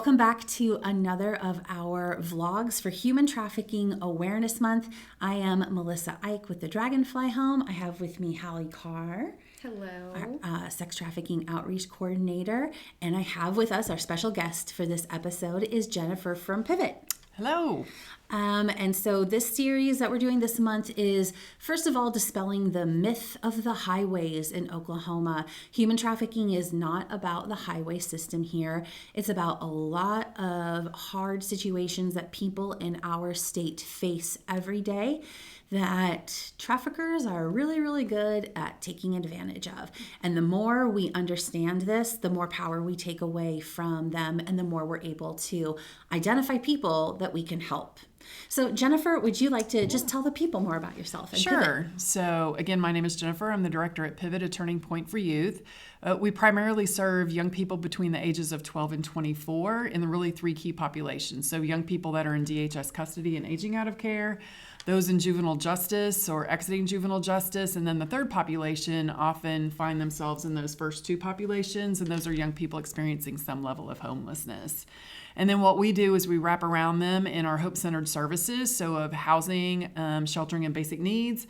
Welcome back to another of our vlogs for Human Trafficking Awareness Month. I am Melissa Ike with the Dragonfly Home. I have with me Hallie Carr. Hello. Our sex trafficking outreach coordinator. And I have with us our special guest for this episode is Jennifer from Pivot. Hello. And so this series that we're doing this month is, first of all, dispelling the myth of the highways in Oklahoma. Human trafficking is not about the highway system here. It's about a lot of hard situations that people in our state face every day that traffickers are really, really good at taking advantage of. And the more we understand this, the more power we take away from them and the more we're able to identify people that we can help. So Jennifer, would you like to just tell the people more about yourself? And Sure. So again, my name is Jennifer. I'm the director at Pivot, a Turning Point for Youth. We primarily serve young people between the ages of 12 and 24 in the really three key populations. So young people that are in DHS custody and aging out of care, those in juvenile justice or exiting juvenile justice, and then the third population often find themselves in those first two populations, and those are young people experiencing some level of homelessness. And then what we do is we wrap around them in our hope-centered services, so of housing, sheltering and basic needs,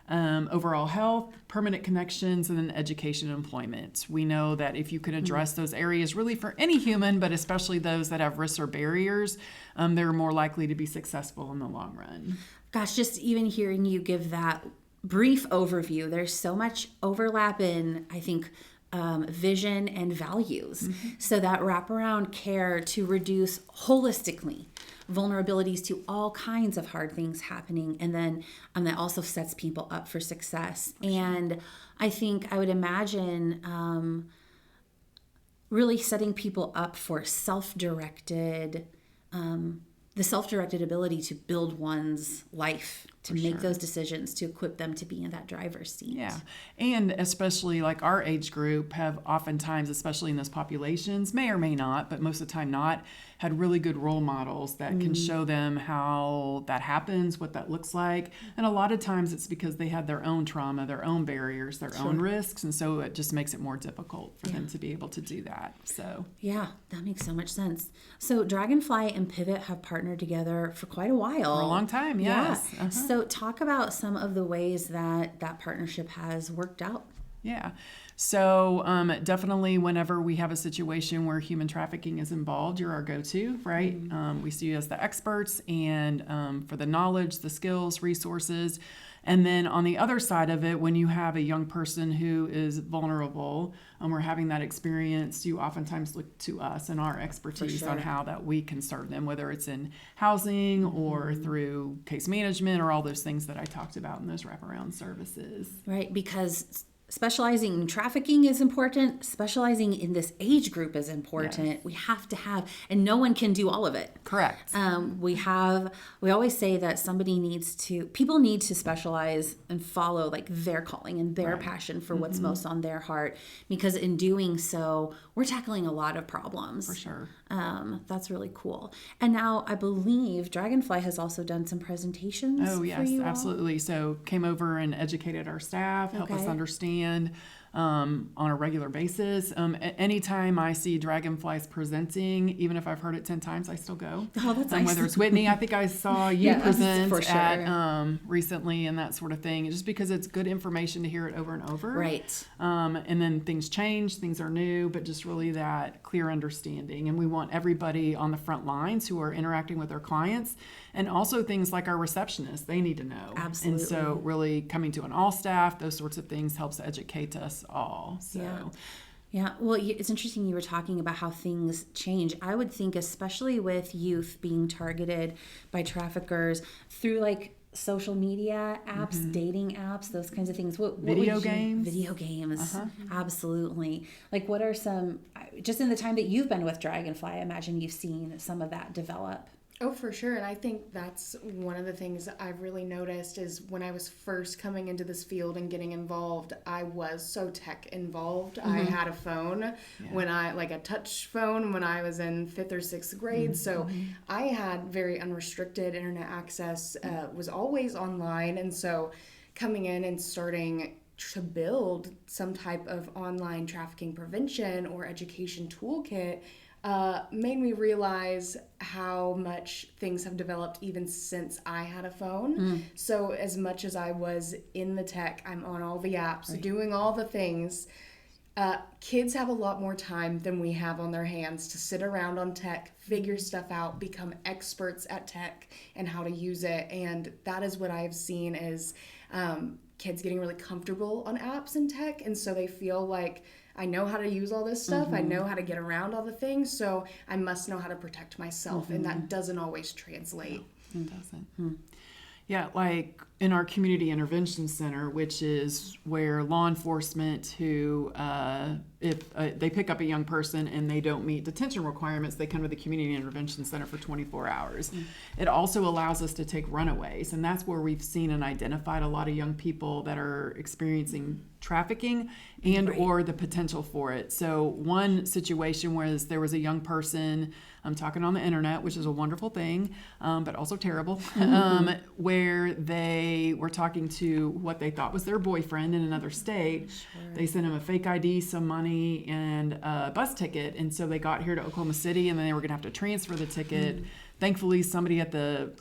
overall health, permanent connections, and then education and employment. We know that if you can address those areas really for any human, but especially those that have risks or barriers, they're more likely to be successful in the long run. Gosh, just even hearing you give that brief overview, there's so much overlap in, I think, vision and values. So that wraparound care to reduce holistically vulnerabilities to all kinds of hard things happening. And then that also sets people up for success. And I think I would imagine really setting people up for the self-directed ability to build one's life, to make those decisions, to equip them to be in that driver's seat. Yeah. And especially like our age group have oftentimes, especially in those populations, may or may not, but most of the time not, had really good role models that can show them how that happens, what that looks like. And a lot of times it's because they had their own trauma, their own barriers, their own risks. And so it just makes it more difficult for them to be able to do that. So yeah, that makes so much sense. So Dragonfly and Pivot have partnered together for quite a while. For a long time, yes. Yeah. So talk about some of the ways that partnership has worked out. Yeah. So definitely whenever we have a situation where human trafficking is involved, you're our go-to, right? We see you as the experts and for the knowledge, the skills, resources. And then on the other side of it, when you have a young person who is vulnerable and we're having that experience, you oftentimes look to us and our expertise on how that we can serve them, whether it's in housing or through case management or all those things that I talked about in those wraparound services. Right, because specializing in trafficking is important. Specializing in this age group is important. Yes. We have to have, and no one can do all of it. Correct. We always say that people need to specialize and follow like their calling and their passion for what's most on their heart, because in doing so, we're tackling a lot of problems. For sure. That's really cool. And now I believe Dragonfly has also done some presentations. Oh, yes, absolutely. So came over and educated our staff, helped us understand on a regular basis. Anytime I see Dragonflies presenting, even if I've heard it 10 times, I still go. Oh, that's nice. Whether it's Whitney, I think I saw you present at recently and that sort of thing, just because it's good information to hear it over and over. Right. And then things change, things are new, but just really that clear understanding. And we want everybody on the front lines who are interacting with their clients, and also things like our receptionists, they need to know. Absolutely. And so really coming to an all staff, those sorts of things helps educate us all. So. Yeah. Well, it's interesting you were talking about how things change. I would think, especially with youth being targeted by traffickers through like social media apps, dating apps, those kinds of things. Video games. Video games. Absolutely. Like what are some, just in the time that you've been with Dragonfly, I imagine you've seen some of that develop. Oh, for sure. And I think that's one of the things that I've really noticed is when I was first coming into this field and getting involved, I was so tech involved. I had a phone like a touch phone when I was in 5th or 6th grade. So I had very unrestricted internet access, was always online. And so coming in and starting to build some type of online trafficking prevention or education toolkit, made me realize how much things have developed even since I had a phone. So as much as I was in the tech, I'm on all the apps, doing all the things. Kids have a lot more time than we have on their hands to sit around on tech, figure stuff out, become experts at tech and how to use it. And that is what I've seen is kids getting really comfortable on apps and tech. And so they feel like, I know how to use all this stuff. I know how to get around all the things. So I must know how to protect myself. And that doesn't always translate. No, it doesn't. Yeah, like in our community intervention center, which is where law enforcement who, if they pick up a young person and they don't meet detention requirements, they come to the community intervention center for 24 hours. It also allows us to take runaways, and that's where we've seen and identified a lot of young people that are experiencing trafficking and or the potential for it. So one situation was there was a young person, I'm talking on the internet, which is a wonderful thing, but also terrible, where they were talking to what they thought was their boyfriend in another state. They sent him a fake ID, some money, and a bus ticket. And so they got here to Oklahoma City, and then they were going to have to transfer the ticket. Thankfully, somebody at the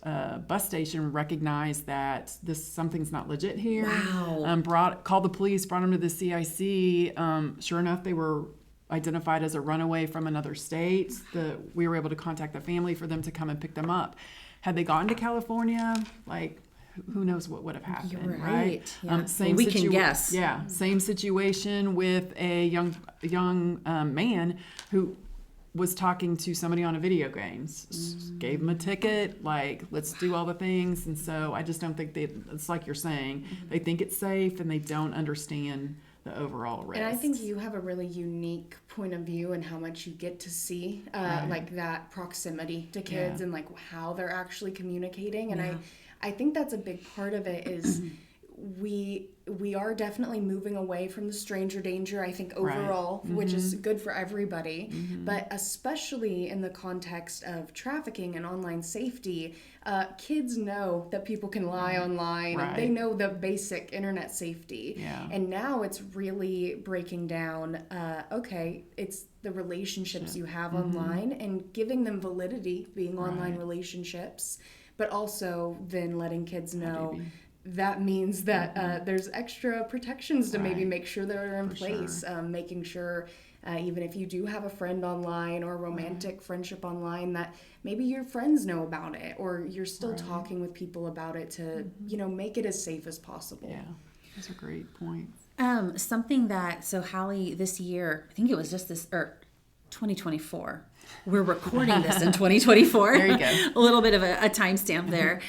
bus station recognized that something's not legit here. Wow. Called the police, brought them to the CIC. Sure enough, they were identified as a runaway from another state. We were able to contact the family for them to come and pick them up. Had they gone to California, like, who knows what would have happened, You're right? Yeah. We can guess. Yeah, same situation with a young man who was talking to somebody on a video games, gave him a ticket, like, let's do all the things. And so I just don't think it's like you're saying, they think it's safe and they don't understand the overall risk. And I think you have a really unique point of view and how much you get to see, like that proximity to kids and like how they're actually communicating. And I think that's a big part of it is we are definitely moving away from the stranger danger, I think, overall, which is good for everybody. But especially in the context of trafficking and online safety, kids know that people can lie online. They know the basic internet safety. And now it's really breaking down, okay, it's the relationships you have online and giving them validity, being online relationships, but also then letting kids know that means that there's extra protections to maybe make sure they're in place, making sure even if you do have a friend online or a romantic friendship online, that maybe your friends know about it or you're still talking with people about it to, make it as safe as possible. Yeah, that's a great point. Something that, so Hallie, this year, I think it was just 2024. We're recording this in 2024. There you go. A little bit of a timestamp there.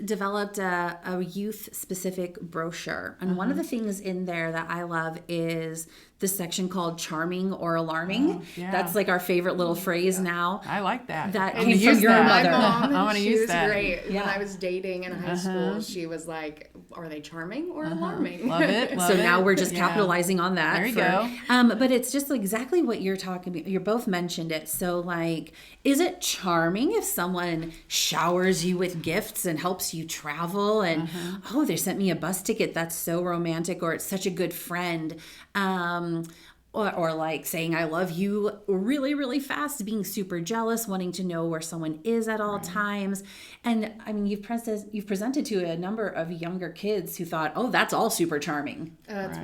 Developed a youth-specific brochure. And one of the things in there that I love is the section called charming or alarming. That's like our favorite little phrase now. I like that. That came from your mother. My mom, I want to use that. Great. When I was dating in high school, she was like, are they charming or alarming? Love it. So now we're just capitalizing on that. There you go. But it's just exactly what you're talking about. You both mentioned it. So like, is it charming if someone showers you with gifts and helps you travel and, oh, they sent me a bus ticket. That's so romantic, or it's such a good friend. Or like saying I love you really, really fast, being super jealous, wanting to know where someone is at all times. And I mean, you've presented to a number of younger kids who thought, oh, that's all super charming. That's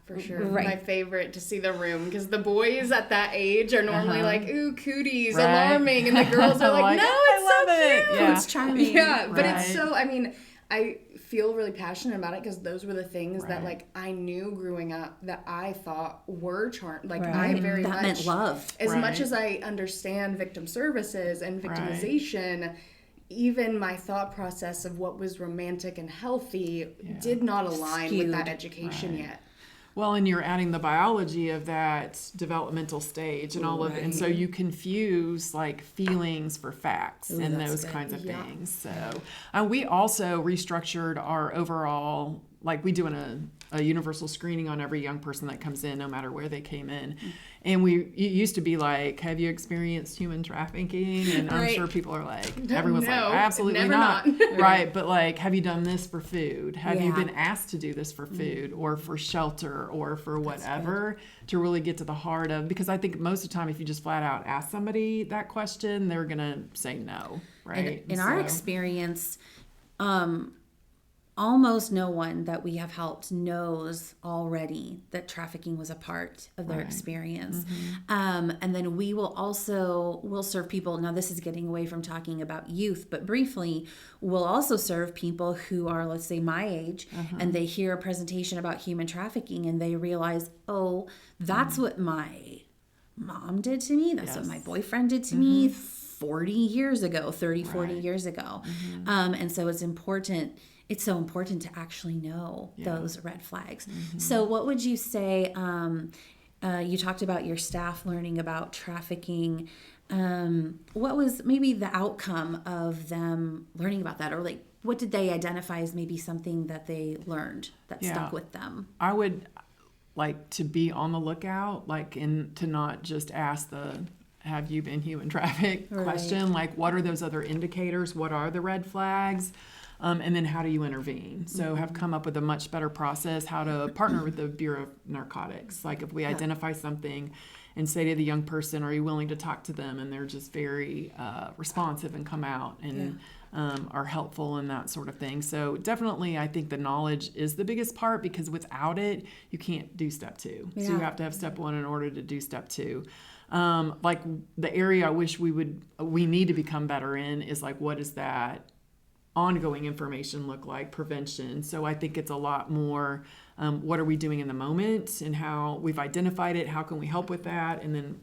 for sure. My favorite to see the room, because the boys at that age are normally like, ooh, cooties, alarming. And the girls are like, no, it's so cute. Yeah. It's charming. Yeah, but it's so, I feel really passionate about it because those were the things that like I knew growing up that I thought were charming. Like I very that much meant love. As much as I understand victim services and victimization, even my thought process of what was romantic and healthy did not align with that education yet. Well, and you're adding the biology of that developmental stage and all of it. And so you confuse like feelings for facts and those kinds of things. So we also restructured our overall like we do a universal screening on every young person that comes in, no matter where they came in. And it used to be like, have you experienced human trafficking? And I'm sure people are like, everyone's like, absolutely never not. not. Right. But like, have you done this for food? Have you Yeah. been asked to do this for food or for shelter or for whatever, to really get to the heart of, because I think most of the time, if you just flat out ask somebody that question, they're going to say no. Right. In our experience, almost no one that we have helped knows already that trafficking was a part of their experience. And then we'll serve people. Now this is getting away from talking about youth, but briefly, we'll also serve people who are, let's say, my age, and they hear a presentation about human trafficking and they realize, oh, that's what my mom did to me. That's what my boyfriend did to me 40 years ago, 30, 40 years ago. And so it's so important to actually know those red flags. So what would you say, you talked about your staff learning about trafficking. What was maybe the outcome of them learning about that? Or like, what did they identify as maybe something that they learned that stuck with them? I would like to be on the lookout, and to not just ask have you been human trafficked question? Like, what are those other indicators? What are the red flags? And then how do you intervene? So have come up with a much better process, how to partner with the Bureau of Narcotics. Like if we identify something and say to the young person, are you willing to talk to them? And they're just very responsive and come out and are helpful and that sort of thing. So definitely I think the knowledge is the biggest part, because without it, you can't do step 2. So you have to have step 1 in order to do step 2. Like the area I wish we need to become better in is like, what is that ongoing information look like, prevention. So I think it's a lot more, what are we doing in the moment and how we've identified it, how can we help with that, and then,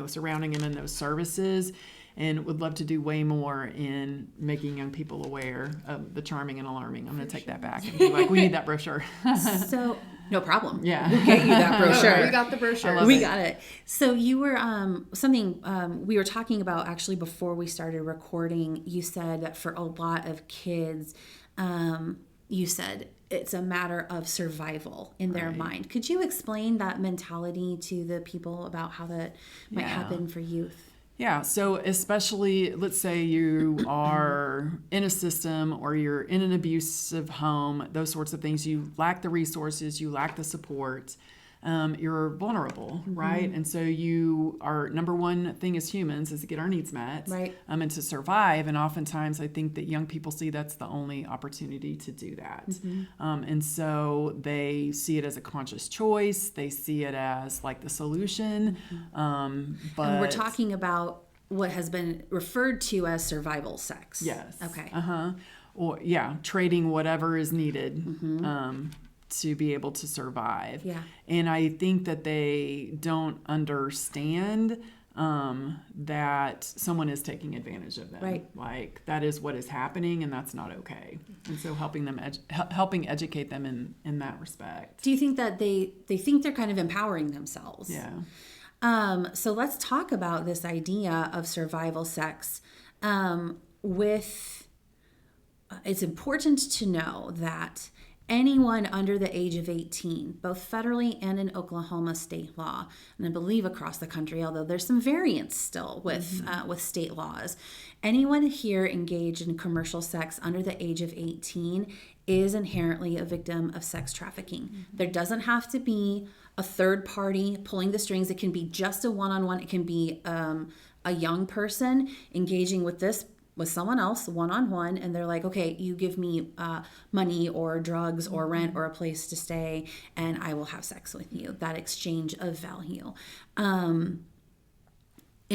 surrounding them in those services. And would love to do way more in making young people aware of the charming and alarming. I'm going to take that back and be like, we need that brochure. So no problem. Yeah. We'll get you that brochure. We got the brochure. We got it. So you were we were talking about actually before we started recording. You said that for a lot of kids, you said it's a matter of survival in their mind. Could you explain that mentality to the people about how that might happen for youth? Yeah, so especially, let's say you are in a system or you're in an abusive home, those sorts of things, you lack the resources, you lack the support, you're vulnerable, right? And so our number one thing as humans is to get our needs met, and to survive. And oftentimes I think that young people see that's the only opportunity to do that. And so they see it as a conscious choice. They see it as like the solution. But and we're talking about what has been referred to as survival sex. Yes. Okay. Or trading whatever is needed to be able to survive. Yeah. And I think that they don't understand that someone is taking advantage of them. Right. Like that is what is happening, and that's not okay. And so helping educate them in that respect. Do you think that they think they're kind of empowering themselves? Yeah. So let's talk about this idea of survival sex. It's important to know that anyone under the age of 18, both federally and in Oklahoma state law, and I believe across the country, although there's some variance still with state laws, anyone here engaged in commercial sex under the age of 18 is inherently a victim of sex trafficking. There doesn't have to be a third party pulling the strings. It can be just a one-on-one. It can be a young person engaging with someone else one-on-one, and they're like, okay, you give me money or drugs or rent or a place to stay, and I will have sex with you. That exchange of value. In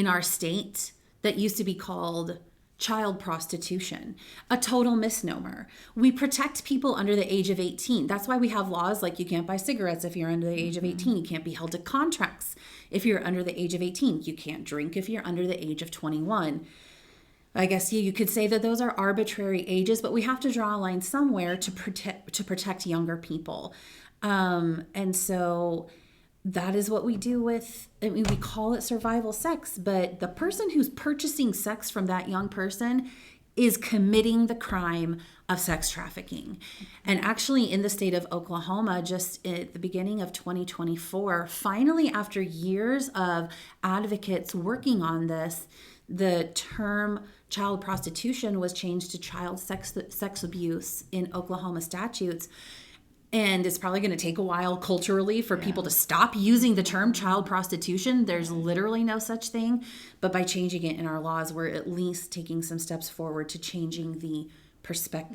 our state, that used to be called child prostitution, a total misnomer. We protect people under the age of 18. That's why we have laws like you can't buy cigarettes if you're under the age of 18. You can't be held to contracts if you're under the age of 18. You can't drink if you're under the age of 21. I guess you could say that those are arbitrary ages, but we have to draw a line somewhere to protect younger people. And so that is what we do we call it survival sex, but the person who's purchasing sex from that young person is committing the crime of sex trafficking. And actually, in the state of Oklahoma, just at the beginning of 2024, finally, after years of advocates working on this, the term child prostitution was changed to child sex abuse in Oklahoma statutes. And it's probably going to take a while culturally for people to stop using the term child prostitution. There's literally no such thing. But by changing it in our laws, we're at least taking some steps forward to changing the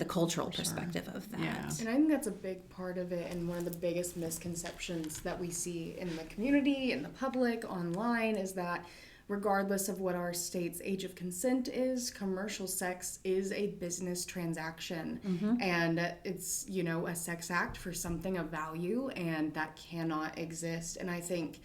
cultural perspective of that. Yeah. And I think that's a big part of it, and one of the biggest misconceptions that we see in the community, in the public, online, is that regardless of what our state's age of consent is, commercial sex is a business transaction. And it's, a sex act for something of value, and that cannot exist. And I think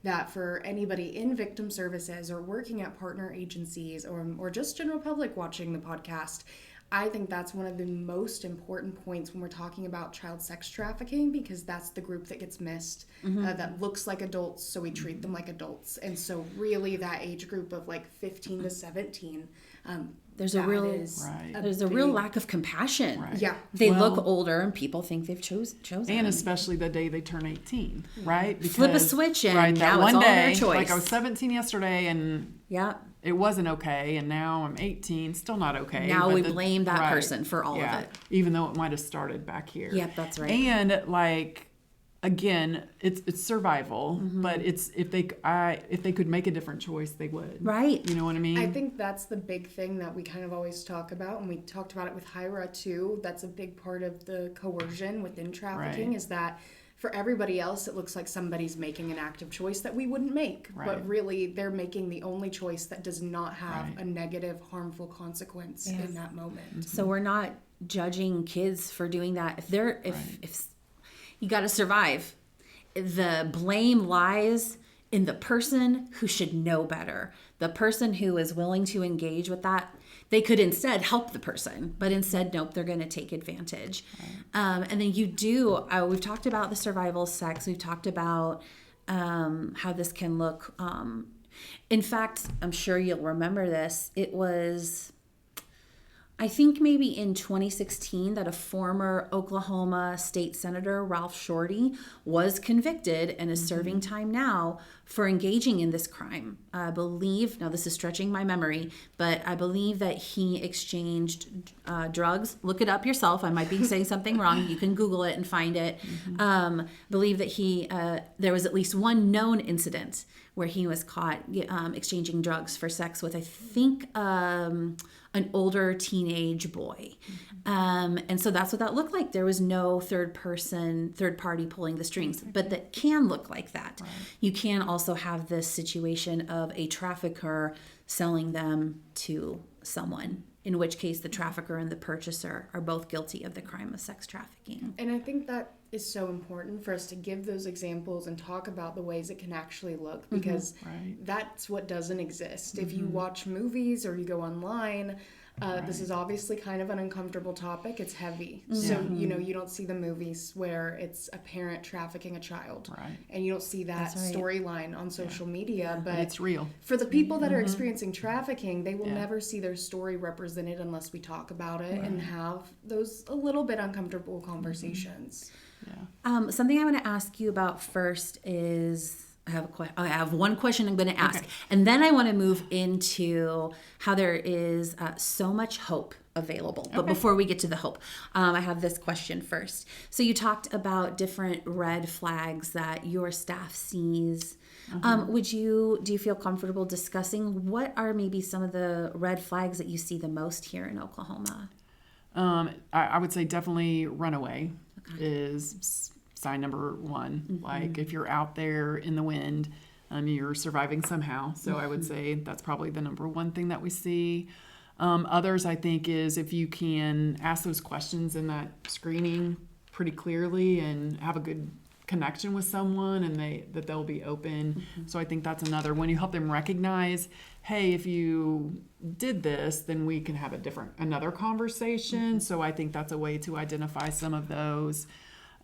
that for anybody in victim services or working at partner agencies or just general public watching the podcast, I think that's one of the most important points when we're talking about child sex trafficking, because that's the group that gets missed, that looks like adults, so we treat them like adults. And so really that age group of like 15 to 17, there's a real lack of compassion. Right. Yeah. They look older and people think they've chosen. And especially the day they turn 18, right? Because, flip a switch and that now one it's all day, their choice. like I was 17 yesterday and it wasn't okay, and now I'm 18, still not okay. Now but we blame that person for all of it. Even though it might have started back here. Yep, that's right. And again, it's survival, but it's if they could make a different choice, they would. Right. You know what I mean? I think that's the big thing that we kind of always talk about, and we talked about it with Hyra too. That's a big part of the coercion within trafficking, is that for everybody else, it looks like somebody's making an active choice that we wouldn't make. Right. But really, they're making the only choice that does not have a negative, harmful consequence in that moment. So we're not judging kids for doing that. If you got to survive, the blame lies in the person who should know better. The person who is willing to engage with that. They could instead help the person, but instead, nope, they're going to take advantage. And then we've talked about the survival sex. We've talked about how this can look. In fact, I'm sure you'll remember this. It was, I think maybe in 2016, that a former Oklahoma state senator, Ralph Shorty, was convicted and is serving time now for engaging in this crime. I believe, now this is stretching my memory, but I believe that he exchanged drugs. Look it up yourself. I might be saying something wrong. You can Google it and find it. Believe that there was at least one known incident where he was caught exchanging drugs for sex with, I think, an older teenage boy. And so that's what that looked like. There was no third party pulling the strings, but that can look like that. Right. You can also have this situation of a trafficker selling them to someone, in which case the trafficker and the purchaser are both guilty of the crime of sex trafficking. And I think that is so important for us to give those examples and talk about the ways it can actually look, because that's what doesn't exist. If you watch movies or you go online, this is obviously kind of an uncomfortable topic. It's heavy. So, you don't see the movies where it's a parent trafficking a child. Right. And you don't see that storyline on social media. But it's real. For the people that are experiencing trafficking, they will never see their story represented unless we talk about it and have those a little bit uncomfortable conversations. Something I want to ask you about first is, I have one question I'm going to ask, and then I want to move into how there is so much hope available. But before we get to the hope, I have this question first. So you talked about different red flags that your staff sees. Do you feel comfortable discussing what are maybe some of the red flags that you see the most here in Oklahoma? I would say definitely runaway is sign number one. Like if you're out there in the wind, you're surviving somehow. So I would say that's probably the number one thing that we see. Others, I think, is if you can ask those questions in that screening pretty clearly and have a good connection with someone, and that they'll be open. So I think that's another. When you help them recognize, hey, if you did this, then we can have another conversation. So I think that's a way to identify some of those.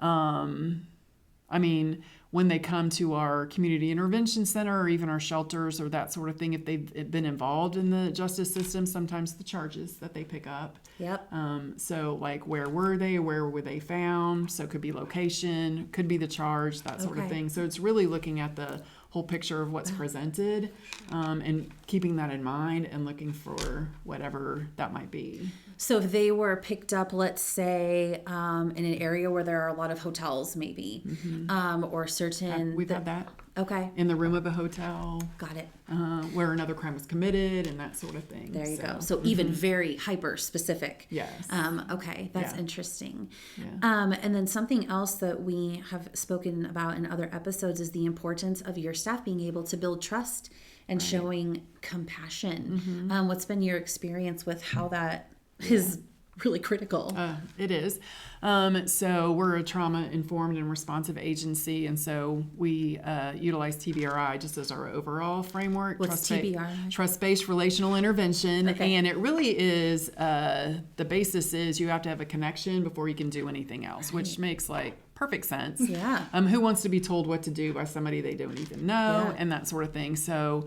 I mean, when they come to our community intervention center or even our shelters or that sort of thing, if they've been involved in the justice system, sometimes the charges that they pick up. Yep. So like, where were they? Where were they found? So it could be location, could be the charge, that sort of thing. So it's really looking at the whole picture of what's presented, and keeping that in mind and looking for whatever that might be. So if they were picked up, let's say, in an area where there are a lot of hotels, maybe, or certain... We've had that. Okay. In the room of a hotel. Got it. Where another crime was committed and that sort of thing. There you go. So even very hyper specific. Yes. Okay. That's interesting. Yeah. And then something else that we have spoken about in other episodes is the importance of your staff being able to build trust and showing compassion. What's been your experience with how that is really critical? It is. So we're a trauma-informed and responsive agency, and so we utilize TBRI just as our overall framework. What's TBRI? Trust-based relational intervention. Okay. And it really is, the basis is you have to have a connection before you can do anything else, which makes perfect sense. Yeah. Who wants to be told what to do by somebody they don't even know, and that sort of thing. So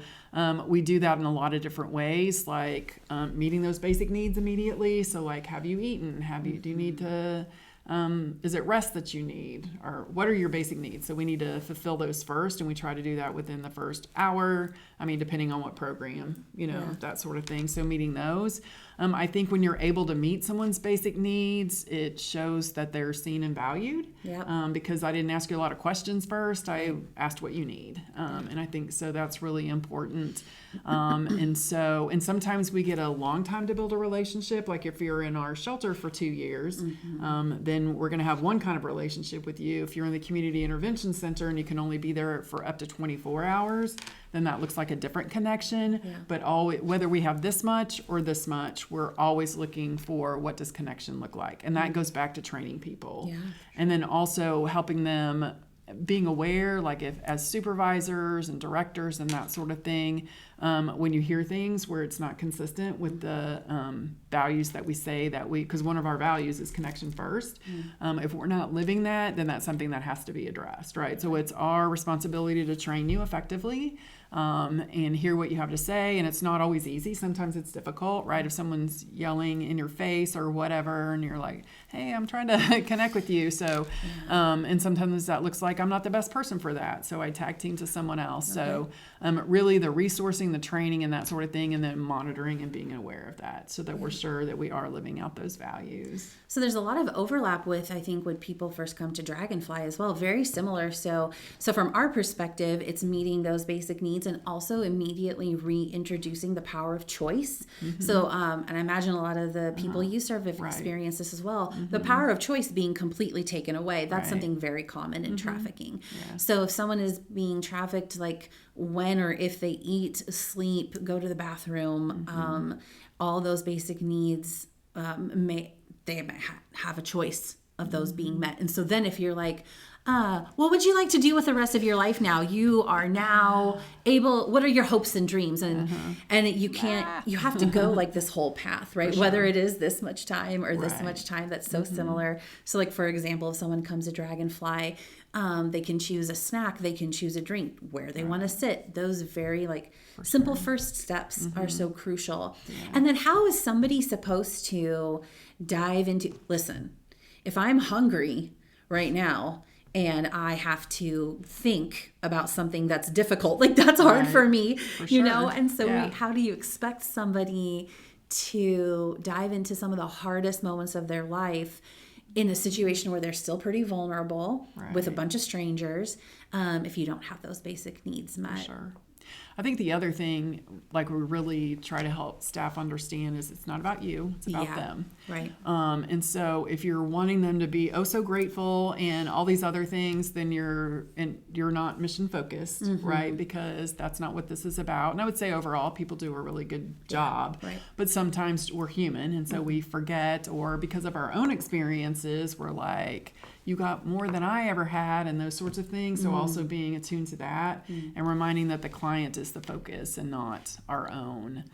we do that in a lot of different ways, like meeting those basic needs immediately. So like, have you eaten? Do you need to, is it rest that you need? Or what are your basic needs? So we need to fulfill those first, and we try to do that within the first hour. I mean, depending on what program, that sort of thing. So meeting those. I think when you're able to meet someone's basic needs, it shows that they're seen and valued. Yep. Because I didn't ask you a lot of questions first. I asked what you need. And I think so that's really important. And sometimes we get a long time to build a relationship. Like if you're in our shelter for 2 years, then we're going to have one kind of relationship with you. If you're in the community intervention center and you can only be there for up to 24 hours, then that looks like a different connection. Yeah. But whether we have this much or this much, we're always looking for what does connection look like. And that goes back to training people. Yeah. And then also helping them being aware, like if as supervisors and directors and that sort of thing, when you hear things where it's not consistent with the values that we say because one of our values is connection first. If we're not living that, then that's something that has to be addressed, right? So it's our responsibility to train you effectively, and hear what you have to say. And it's not always easy. Sometimes it's difficult, right? If someone's yelling in your face or whatever, and you're like, hey, I'm trying to connect with you. So, and sometimes that looks like I'm not the best person for that. So I tag team to someone else. Okay. So really the resourcing, the training and that sort of thing, and then monitoring and being aware of that so that we're sure that we are living out those values. So there's a lot of overlap with, I think, when people first come to Dragonfly as well. Very similar. So from our perspective, it's meeting those basic needs and also immediately reintroducing the power of choice. So, and I imagine a lot of the people you serve have experienced this as well. The power of choice being completely taken away. That's something very common in trafficking. Yeah. So if someone is being trafficked, like when or if they eat, sleep, go to the bathroom, all those basic needs, may have a choice of those being met. And so then if you're like, what would you like to do with the rest of your life now? You are now able, what are your hopes and dreams? And you can't, you have to go like this whole path, right? Sure. Whether it is this much time or this much time, that's so similar. So like, for example, if someone comes to Dragonfly, they can choose a snack, they can choose a drink, where they want to sit. Those very simple first steps are so crucial. Yeah. And then how is somebody supposed to dive into, listen, if I'm hungry right now, and I have to think about something that's difficult, that's hard for me, you know? And so how do you expect somebody to dive into some of the hardest moments of their life in a situation where they're still pretty vulnerable with a bunch of strangers, if you don't have those basic needs met? Sure. I think the other thing, we really try to help staff understand, is it's not about you, it's about them. Right. And so if you're wanting them to be so grateful and all these other things, then you're not mission focused, right? Because that's not what this is about. And I would say overall, people do a really good job. Yeah, right. But sometimes we're human, and so we forget, or because of our own experiences, we're like, you got more than I ever had, and those sorts of things. So also being attuned to that and reminding that the client is the focus and not our own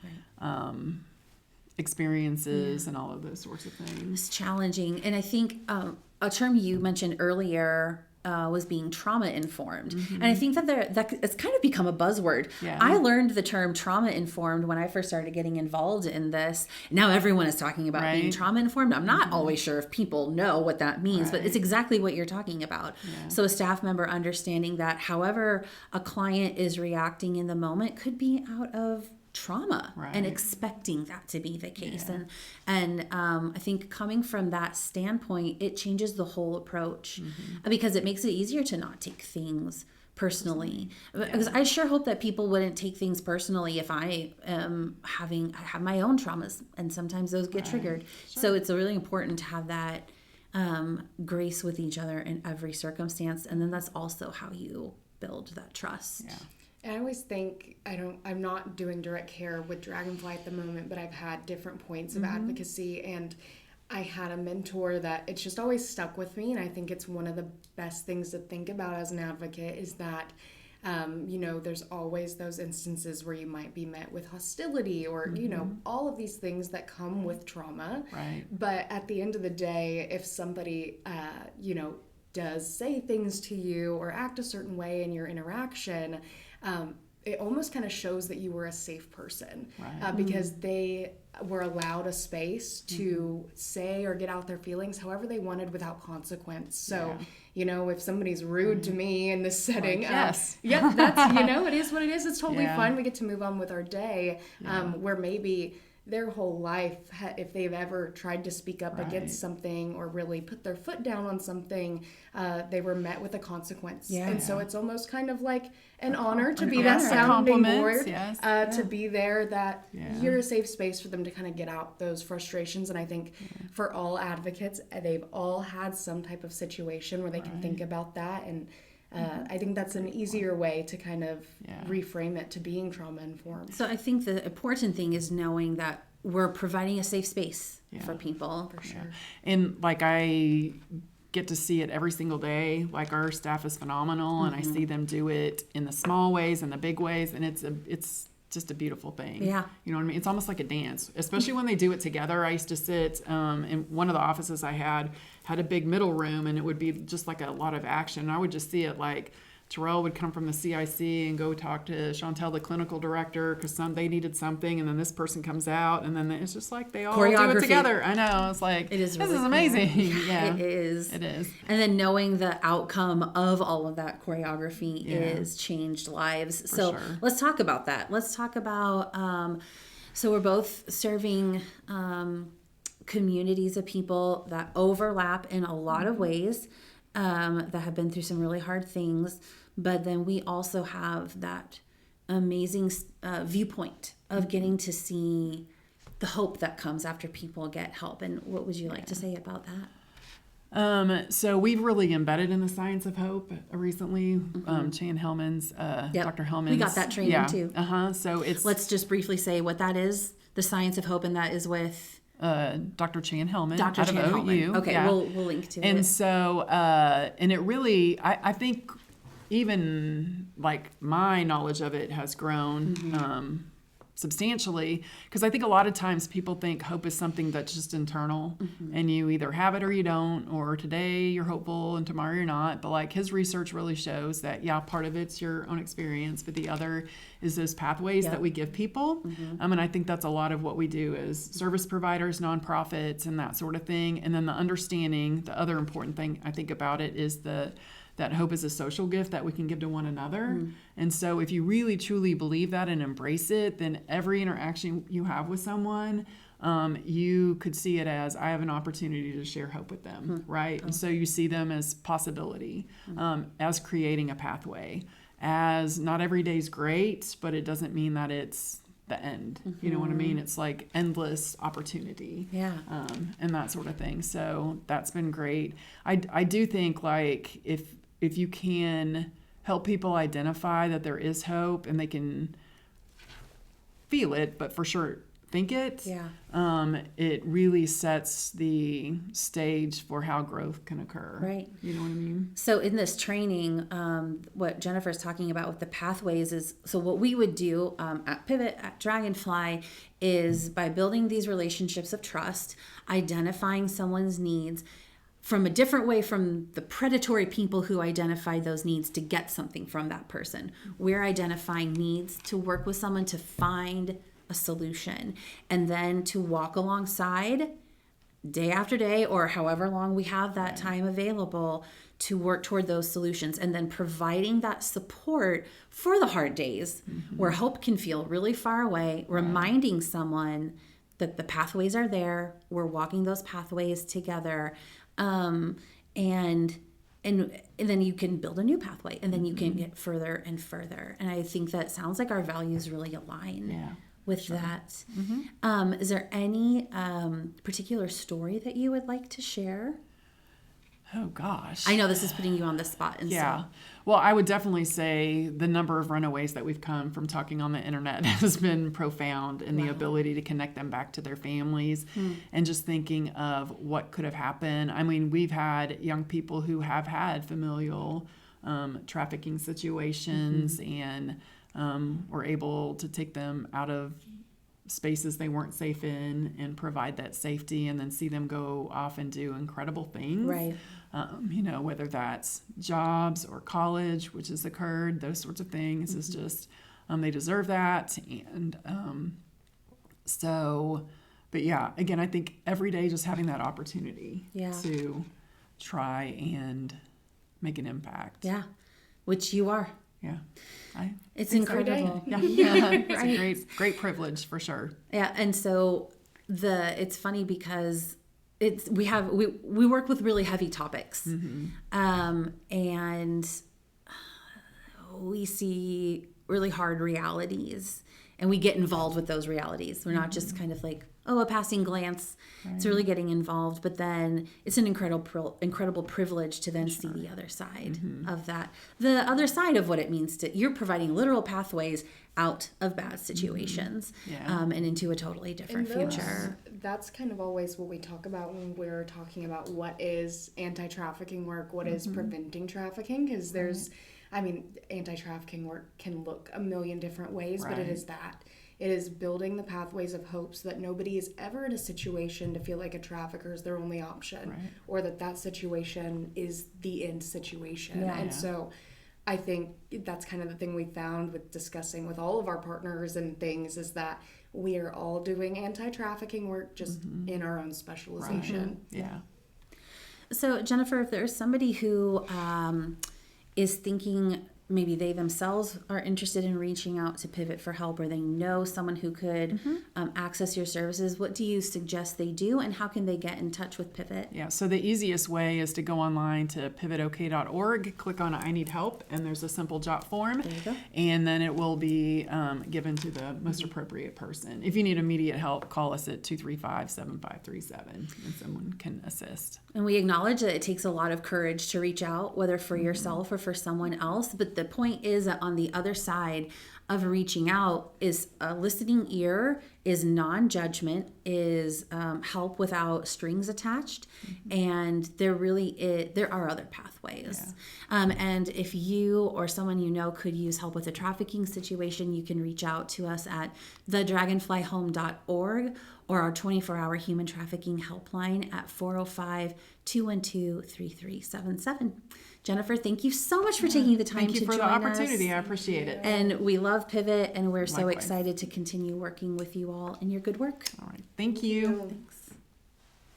experiences and all of those sorts of things. It's challenging. And I think a term you mentioned earlier was being trauma informed. And I think that it's kind of become a buzzword. Yeah. I learned the term trauma informed when I first started getting involved in this. Now everyone is talking about being Right. trauma informed. I'm not always sure if people know what that means, but it's exactly what you're talking about. Yeah. So a staff member understanding that however a client is reacting in the moment could be out of trauma and Right. expecting that to be the case. Yeah. And I think coming from that standpoint, it changes the whole approach because it makes it easier to not take things personally. Because I sure hope that people wouldn't take things personally if I have my own traumas, and sometimes those get triggered. So it's really important to have that grace with each other in every circumstance, and then that's also how you build that trust. Yeah. And I always think I'm not doing direct care with Dragonfly at the moment, but I've had different points of advocacy, and I had a mentor that it's just always stuck with me. And I think it's one of the best things to think about as an advocate is that, there's always those instances where you might be met with hostility or, all of these things that come with trauma. Right. But at the end of the day, if somebody, does say things to you or act a certain way in your interaction, it almost kind of shows that you were a safe person because they were allowed a space to say or get out their feelings however they wanted without consequence. So, if somebody's rude to me in this setting, yes. That's, it is what it is. It's totally fine. We get to move on with our day where maybe their whole life, if they've ever tried to speak up against something or really put their foot down on something, they were met with a consequence. And so it's almost kind of like an honor to be that sounding board, to be there, that you're a safe space for them to kind of get out those frustrations. And I think for all advocates, they've all had some type of situation where they can think about that. And I think that's an easier way to kind of reframe it to being trauma informed. So I think the important thing is knowing that we're providing a safe space for people. For sure. And like I get to see it every single day. Like our staff is phenomenal, and I see them do it in the small ways and the big ways, and it's just a beautiful thing. Yeah. You know what I mean? It's almost like a dance, especially when they do it together. I used to sit in one of the offices I had a big middle room, and it would be just like a lot of action. And I would just see it like Terrell would come from the CIC and go talk to Chantel, the clinical director, because they needed something, and then this person comes out, and then it's just like they all do it together. I know. It's like, it is this really is amazing. Cool. Yeah. It is. It is. And then knowing the outcome of all of that choreography is changed lives. So let's talk about that. Let's talk about, so we're both serving communities of people that overlap in a lot of ways. That have been through some really hard things, but then we also have that amazing viewpoint of getting to see the hope that comes after people get help. And what would you like to say about that? So we've really embedded in the science of hope recently. Chan Hellman's, Dr. Hellman's. We got that training too. So let's just briefly say what that is, the science of hope, and that is with Dr. Chan Hellman Dr. out Chan of Hellman. OU. Okay, we'll link to it. And so, and it really, I think even like my knowledge of it has grown substantially, because I think a lot of times people think hope is something that's just internal, and you either have it or you don't, or today you're hopeful and tomorrow you're not. But like his research really shows that part of it's your own experience, but the other is those pathways that we give people. And I think that's a lot of what we do as service providers, nonprofits, and that sort of thing. And then the understanding, the other important thing I think about it is that hope is a social gift that we can give to one another. And so if you really truly believe that and embrace it, then every interaction you have with someone, you could see it as, I have an opportunity to share hope with them, right? And so you see them as possibility, as creating a pathway, as not every day's great, but it doesn't mean that it's the end. You know what I mean? It's like endless opportunity. And that sort of thing. So that's been great. I do think like if you can help people identify that there is hope and they can feel it, but for sure think it, it really sets the stage for how growth can occur. Right. You know what I mean? So in this training, what Jennifer's talking about with the pathways is, so what we would do at Pivot, at Dragonfly, is by building these relationships of trust, identifying someone's needs, from a different way from the predatory people who identified those needs to get something from that person. We're identifying needs to work with someone to find a solution, and then to walk alongside day after day, or however long we have that time available, to work toward those solutions, and then providing that support for the hard days where hope can feel really far away, reminding someone that the pathways are there, we're walking those pathways together, and then you can build a new pathway, and then you can get further and further. And I think that sounds like our values really align with that. Is there any particular story that you would like to share? Oh, gosh. I know this is putting you on the spot. And so. Well, I would definitely say the number of runaways that we've come from talking on the internet has been profound, and the ability to connect them back to their families, and just thinking of what could have happened. I mean, we've had young people who have had familial trafficking situations, and we're able to take them out of spaces they weren't safe in and provide that safety, and then see them go off and do incredible things. Right. Whether that's jobs or college, which has occurred, those sorts of things is just, they deserve that. And but yeah, again, I think every day just having that opportunity to try and make an impact. Yeah, which you are. Yeah. It's incredible. Yeah. It's a great privilege for sure. Yeah. And so it's funny because we work with really heavy topics, and we see really hard realities, and we get involved with those realities. We're not just kind of like, a passing glance. Right. It's really getting involved, but then it's an incredible privilege to then see the other side of that. The other side of what it means you're providing literal pathways out of bad situations, and into a totally different future. That's kind of always what we talk about when we're talking about what is anti-trafficking work, what is preventing trafficking, because there's, anti-trafficking work can look a million different ways, but it is that. It is building the pathways of hope so that nobody is ever in a situation to feel like a trafficker is their only option, or that situation is the end situation. And so I think that's kind of the thing we found with discussing with all of our partners and things, is that we are all doing anti-trafficking work, just in our own specialization. Right. Yeah. So Jennifer, if there's somebody who is thinking maybe they themselves are interested in reaching out to Pivot for help, or they know someone who could access your services, what do you suggest they do, and how can they get in touch with Pivot? Yeah, so the easiest way is to go online to pivotok.org, click on I Need Help, and there's a simple jot form. There you go. And then it will be given to the most appropriate person. If you need immediate help, call us at 235-7537, and someone can assist. And we acknowledge that it takes a lot of courage to reach out, whether for yourself or for someone else. But the point is that on the other side of reaching out is a listening ear, is non-judgment, is help without strings attached. And there are other pathways. And if you or someone you know could use help with a trafficking situation, you can reach out to us at thedragonflyhome.org, or our 24-hour human trafficking helpline at 405-212-3377. Jennifer, thank you so much for taking the time to join us. Thank you for the opportunity. I appreciate it. And we love Pivot, and we're so Likewise. excited to continue working with you all in your good work. All right. Thank you. Thanks.